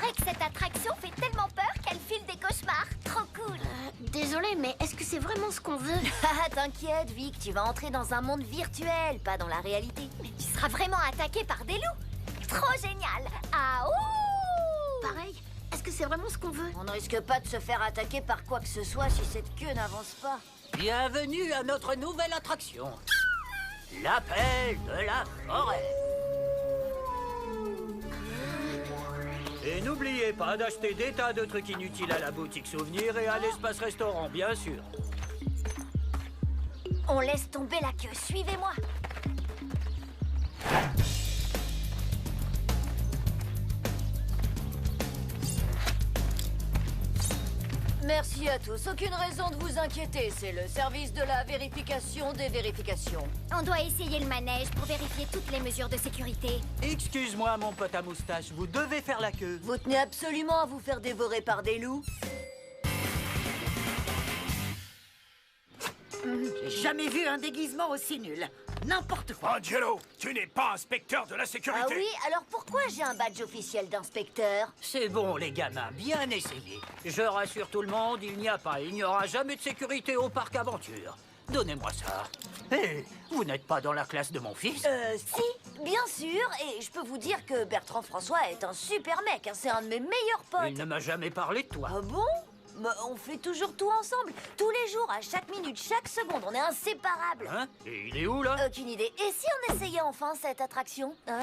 paraît que cette attraction fait tellement peur qu'elle file des cauchemars. Trop cool. Désolée, mais est-ce que c'est vraiment ce qu'on veut? Ah, t'inquiète, Vic, tu vas entrer dans un monde virtuel, pas dans la réalité. Mais tu seras vraiment attaqué par des loups. Trop génial. Ah ouh. Pareil, est-ce que c'est vraiment ce qu'on veut? On ne risque pas de se faire attaquer par quoi que ce soit si cette queue n'avance pas. Bienvenue à notre nouvelle attraction. L'appel de la forêt. Et n'oubliez pas d'acheter des tas de trucs inutiles à la boutique souvenir et à l'espace restaurant, bien sûr. On laisse tomber la queue. Suivez-moi. Merci à tous. Aucune raison de vous inquiéter. C'est le service de la vérification des vérifications. On doit essayer le manège pour vérifier toutes les mesures de sécurité. Excuse-moi, mon pote à moustache, vous devez faire la queue. Vous tenez absolument à vous faire dévorer par des loups? J'ai jamais vu un déguisement aussi nul. N'importe quoi. Angelo, tu n'es pas inspecteur de la sécurité. Ah oui? Alors pourquoi j'ai un badge officiel d'inspecteur? C'est bon, les gamins, bien essayé. Je rassure tout le monde, il n'y aura jamais de sécurité au parc aventure. Donnez-moi ça. Hé, vous n'êtes pas dans la classe de mon fils? Si, bien sûr. Et je peux vous dire que Bertrand François est un super mec. Hein, c'est un de mes meilleurs potes. Il ne m'a jamais parlé de toi. Ah bon? Bah, on fait toujours tout ensemble. Tous les jours, à chaque minute, chaque seconde. On est inséparables. Hein? Et il est où, là? Aucune idée. Et si on essayait enfin cette attraction? Hein?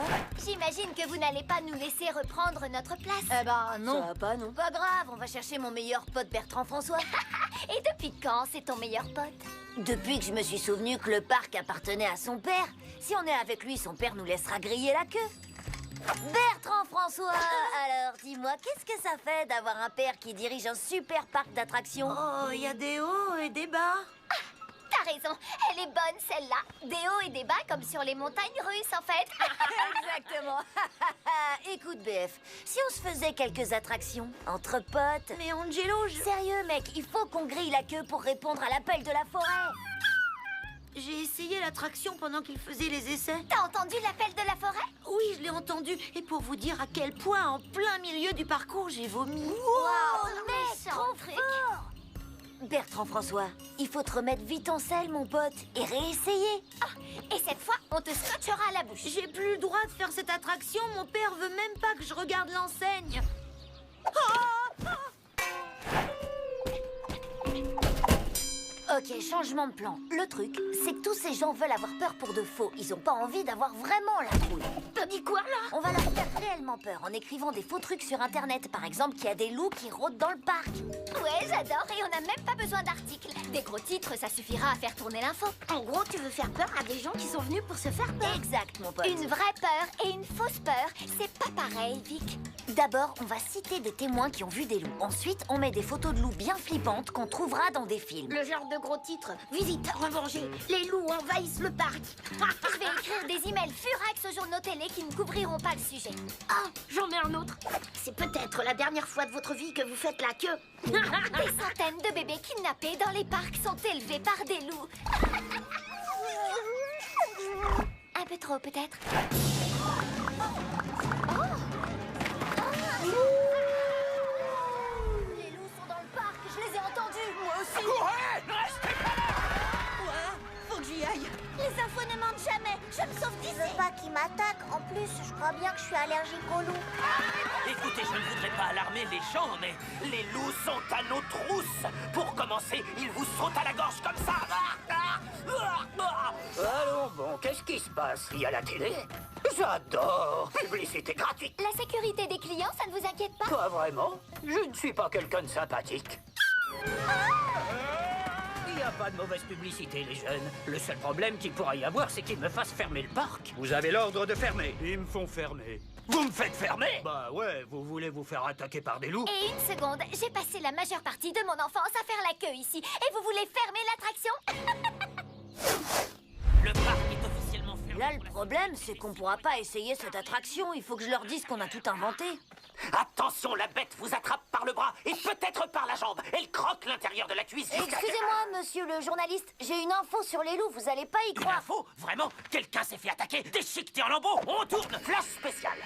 J'imagine que vous n'allez pas nous laisser reprendre notre place. Eh ben, non. Ça va pas, non. Pas grave, on va chercher mon meilleur pote Bertrand François. Et depuis quand c'est ton meilleur pote? Depuis que je me suis souvenu que le parc appartenait à son père. Si on est avec lui, son père nous laissera griller la queue. Bertrand François, alors dis-moi, qu'est-ce que ça fait d'avoir un père qui dirige un super parc d'attractions? Oh, il y a des hauts et des bas. T'as raison, elle est bonne celle-là. Des hauts et des bas comme sur les montagnes russes en fait. Exactement. Écoute BF, si on se faisait quelques attractions entre potes... Mais Angelo, Sérieux mec, il faut qu'on grille la queue pour répondre à l'appel de la forêt. j'ai essayé l'attraction pendant qu'il faisait les essais. T'as entendu l'appel de la forêt? Oui, je l'ai entendu. Et pour vous dire à quel point, en plein milieu du parcours, j'ai vomi. Wow, mais trop truc. fort. Bertrand François, il faut te remettre vite en selle, mon pote, et réessayer. Et cette fois, on te scotchera à la bouche. J'ai plus le droit de faire cette attraction. Mon père veut même pas que je regarde l'enseigne. Ok, changement de plan. Le truc, c'est que tous ces gens veulent avoir peur pour de faux. Ils ont pas envie d'avoir vraiment la trouille. T'as dit quoi là? On va leur faire réellement peur en écrivant des faux trucs sur Internet. Par exemple, qu'il y a des loups qui rôdent dans le parc. Ouais, j'adore et on n'a même pas besoin d'articles. Des gros titres, ça suffira à faire tourner l'info. En gros, tu veux faire peur à des gens qui sont venus pour se faire peur. Exact, mon pote. Une vraie peur et une fausse peur, c'est pas pareil, Vic. D'abord, on va citer des témoins qui ont vu des loups. Ensuite, on met des photos de loups bien flippantes qu'on trouvera dans des films. Le genre de gros titre, visite revengée, les loups envahissent le parc. Je vais écrire des emails furax aux journaux télé qui ne couvriront pas le sujet. Ah, j'en ai un autre. C'est peut-être la dernière fois de votre vie que vous faites la queue. Des centaines de bébés kidnappés dans les parcs sont élevés par des loups. Un peu trop, peut-être. Les loups sont dans le parc, je les ai entendus. Moi aussi. Courez! Restez pas là! Faut que j'y aille. Les infos ne mentent jamais. Je me sauve Je d'ici. veux pas qu'ils m'attaquent. En plus, je crois bien que je suis allergique aux loups. Écoutez, je ne voudrais pas alarmer les gens, mais les loups sont à nos trousses. Pour commencer, ils vous sautent à la gorge comme ça. Allons bon, qu'est-ce qui se passe? Il y a la télé? J'adore! Publicité gratuite! La sécurité des clients, ça ne vous inquiète pas? Pas vraiment. Je ne suis pas quelqu'un de sympathique. Il n'y a pas de mauvaise publicité, les jeunes. Le seul problème qu'il pourrait y avoir, c'est qu'ils me fassent fermer le parc. Vous avez l'ordre de fermer. Ils me font fermer. Vous me faites fermer? Bah ouais, vous voulez vous faire attaquer par des loups? Et une seconde, j'ai passé la majeure partie de mon enfance à faire la queue ici. Et vous voulez fermer l'attraction? Le parc est officiellement fermé. Là, le problème, c'est qu'on pourra pas essayer cette attraction. Il faut que je leur dise qu'on a tout inventé. Attention, la bête vous attrape par le bras et peut-être par la jambe. Elle croque l'intérieur de la cuisse. Excusez-moi, monsieur le journaliste, j'ai une info sur les loups, vous allez pas y Une croire. info? Vraiment? Quelqu'un s'est fait attaquer? Déchiqueté en lambeaux? On tourne! Flash spécial!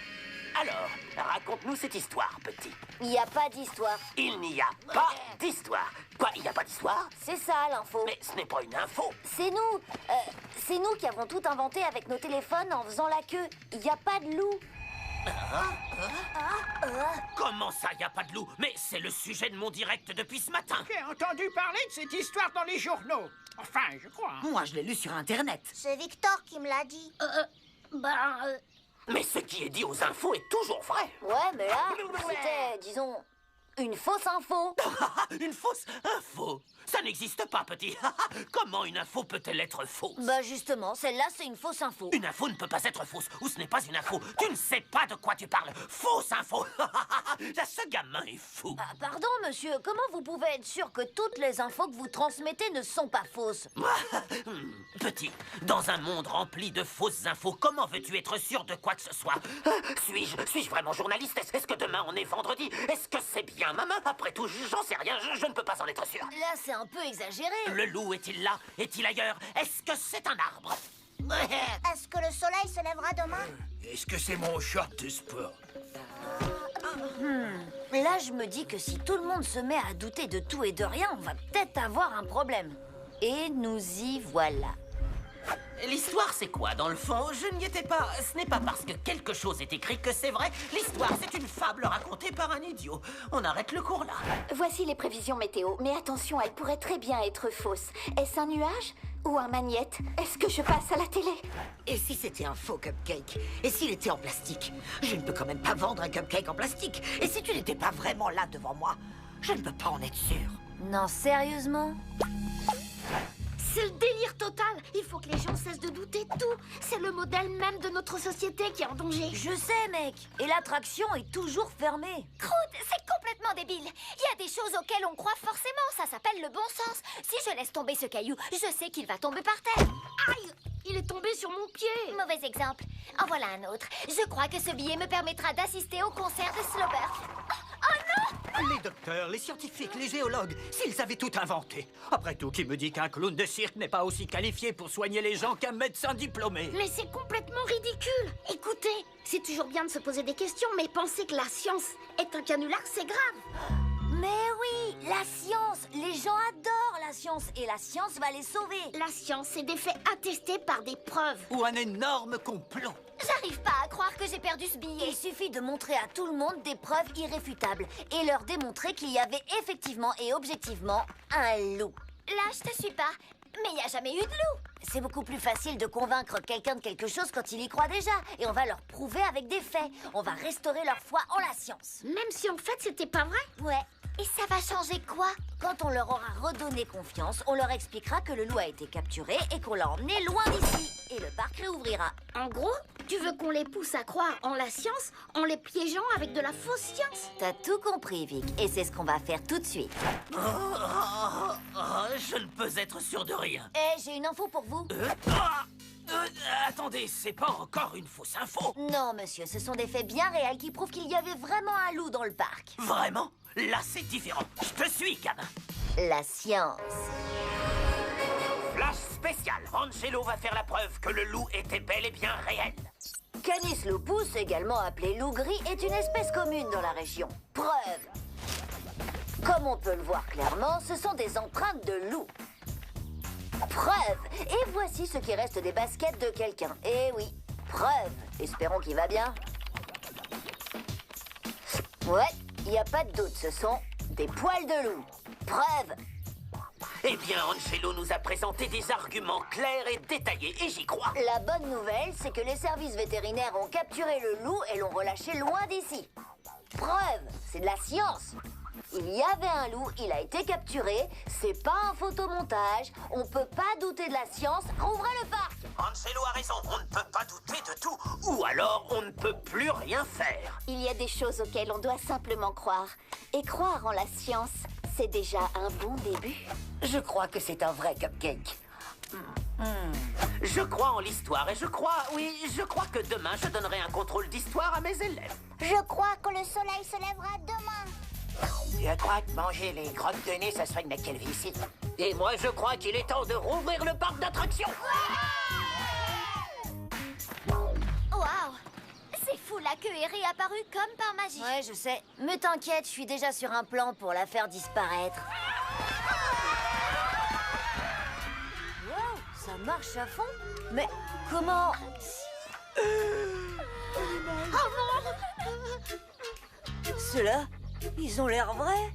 Alors, raconte-nous cette histoire, petit. Il n'y a pas d'histoire. Il n'y a pas d'histoire. Quoi, il n'y a pas d'histoire? C'est ça, l'info. Mais ce n'est pas une info. C'est nous qui avons tout inventé avec nos téléphones en faisant la queue. Il n'y a pas de loup. Comment ça, il n'y a pas de loup? Mais c'est le sujet de mon direct depuis ce matin. J'ai entendu parler de cette histoire dans les journaux. Enfin, je crois. Moi, je l'ai lu sur Internet. C'est Victor qui me l'a dit. Mais ce qui est dit aux infos est toujours vrai. Ouais, mais là, c'était, disons, une fausse info. Une fausse info? Ça n'existe pas, petit. Comment une info peut-elle être fausse? Bah justement, celle-là, c'est une fausse info. Une info ne peut pas être fausse, ou ce n'est pas une info. Tu ne sais pas de quoi tu parles. Fausse info. Là, ce gamin est fou. Ah, pardon, monsieur, comment vous pouvez être sûr que toutes les infos que vous transmettez ne sont pas fausses? Petit, dans un monde rempli de fausses infos, comment veux-tu être sûr de quoi que ce soit? Suis-je vraiment journaliste? Est-ce que demain on est vendredi? Est-ce que c'est bien ma main? Après tout, j'en sais rien, je ne peux pas en être sûr. Là, c'est un peu exagéré. Le loup est-il là? Est-il ailleurs? Est-ce que c'est un arbre? Est-ce que le soleil se lèvera demain? Est-ce que c'est mon short de sport? Là, je me dis que si tout le monde se met à douter de tout et de rien, on va peut-être avoir un problème. Et nous y voilà. L'histoire, c'est quoi, dans le fond? Je n'y étais pas. Ce n'est pas parce que quelque chose est écrit que c'est vrai. L'histoire, c'est une fable racontée par un idiot. On arrête le cours là. Voici les prévisions météo, mais attention, elles pourraient très bien être fausses. Est-ce un nuage ou un magnète? Est-ce que je passe à la télé? Et si c'était un faux cupcake? Et s'il était en plastique? Je ne peux quand même pas vendre un cupcake en plastique. Et si tu n'étais pas vraiment là devant moi? Je ne peux pas en être sûr. Non, sérieusement? C'est le délire total. Il faut que les gens cessent de douter de tout. C'est le modèle même de notre société qui est en danger. Je sais, mec. Et l'attraction est toujours fermée. Croûte, c'est complètement débile. Il y a des choses auxquelles on croit forcément. Ça s'appelle le bon sens. Si je laisse tomber ce caillou, je sais qu'il va tomber par terre. Aïe! Il est tombé sur mon pied. Mauvais exemple. En voilà un autre. Je crois que ce billet me permettra d'assister au concert de Slobert. Oh non! Les docteurs, les scientifiques, les géologues, s'ils avaient tout inventé. Après tout, qui me dit qu'un clown de cirque n'est pas aussi qualifié pour soigner les gens qu'un médecin diplômé? Mais c'est complètement ridicule. Écoutez, c'est toujours bien de se poser des questions, mais penser que la science est un canular, c'est grave. Mais oui, la science. Les gens adorent la science. Et la science va les sauver. La science, c'est des faits attestés par des preuves. Ou un énorme complot? J'arrive pas à croire que j'ai perdu ce billet. Il suffit de montrer à tout le monde des preuves irréfutables et leur démontrer qu'il y avait effectivement et objectivement un loup. Là, je te suis pas. Mais il n'y a jamais eu de loup. C'est beaucoup plus facile de convaincre quelqu'un de quelque chose quand il y croit déjà. Et on va leur prouver avec des faits. On va restaurer leur foi en la science. Même si en fait, c'était pas vrai. Ouais. Et ça va changer quoi? Quand on leur aura redonné confiance, on leur expliquera que le loup a été capturé et qu'on l'a emmené loin d'ici. Et le parc réouvrira. En gros, tu veux qu'on les pousse à croire en la science en les piégeant avec de la fausse science? T'as tout compris, Vic. Et c'est ce qu'on va faire tout de suite. Je ne peux être sûr de rien. Eh, j'ai une info pour vous. Attendez, c'est pas encore une fausse info. Non, monsieur, ce sont des faits bien réels qui prouvent qu'il y avait vraiment un loup dans le parc. Vraiment? Là, c'est différent. Je te suis, gamin. La science. Flash spécial. Angelo va faire la preuve que le loup était bel et bien réel. Canis lupus, également appelé loup gris, est une espèce commune dans la région. Preuve. Comme on peut le voir clairement, ce sont des empreintes de loup. Preuve. Et voici ce qui reste des baskets de quelqu'un. Eh oui, preuve. Espérons qu'il va bien. Ouais, il n'y a pas de doute, ce sont des poils de loup. Preuve. Eh bien, Angelo nous a présenté des arguments clairs et détaillés, et j'y crois. La bonne nouvelle, c'est que les services vétérinaires ont capturé le loup et l'ont relâché loin d'ici. Preuve, c'est de la science. Il y avait un loup, il a été capturé, c'est pas un photomontage, on peut pas douter de la science, rouvrez le parc. Angelo a raison, on ne peut pas douter de tout, ou alors on ne peut plus rien faire. Il y a des choses auxquelles on doit simplement croire. Et croire en la science, c'est déjà un bon début. Je crois que c'est un vrai cupcake. Je crois en l'histoire et je crois que demain je donnerai un contrôle d'histoire à mes élèves. Je crois que le soleil se lèvera demain. Je crois que manger les crottes de nez, ça serait une calvitie. Et moi je crois qu'il est temps de rouvrir le parc d'attractions. Waouh! C'est fou la la queue est réapparue comme par magie. Ouais, je sais. Mais t'inquiète, je suis déjà sur un plan pour la faire disparaître. Wow, ça marche à fond. Mais comment... Ceux-là, ils ont l'air vrais.